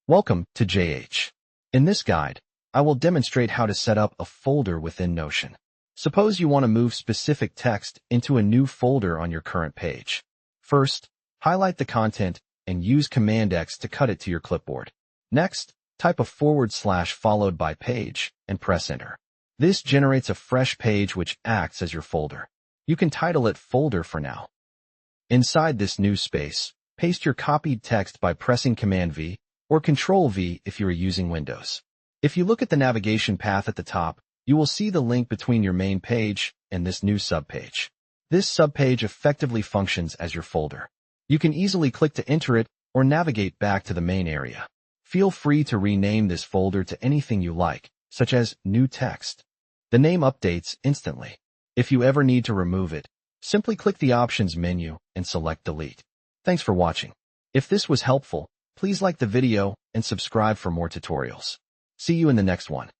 Welcome to JH. In this guide, I will demonstrate how to set up a folder within Notion. Suppose you want to move specific text into a new folder on your current page. First, highlight the content and use Command X to cut it to your clipboard. Next, type a / followed by page and press Enter. This generates a fresh page which acts as your folder. You can title it Folder for now. Inside this new space, paste your copied text by pressing Command V or Control V if you are using Windows. If you look at the navigation path at the top, you will see the link between your main page and this new subpage. This subpage effectively functions as your folder. You can easily click to enter it or navigate back to the main area. Feel free to rename this folder to anything you like, such as New Text. The name updates instantly. If you ever need to remove it, simply click the Options menu and select Delete. Thanks for watching. If this was helpful, please like the video and subscribe for more tutorials. See you in the next one.